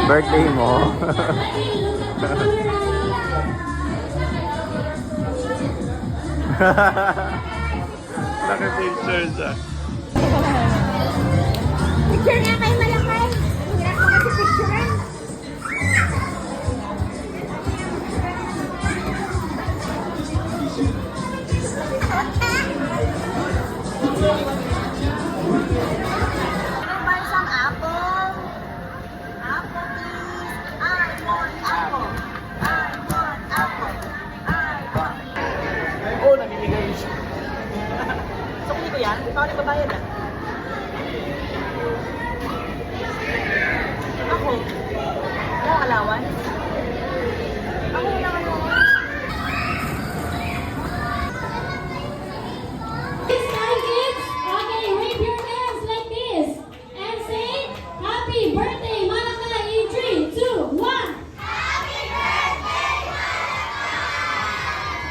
Birthday mo. Naka-picture siya. Picture nga kayo malakay. Hirap ko kasi picturean. Ano ba isang apple? Apple, please. I want apple. I want apple. I want. Oo, namimigay siya. Sukli ko yan? Ikaw nagbabayad ah. Ako? Ako alawan? Ako wala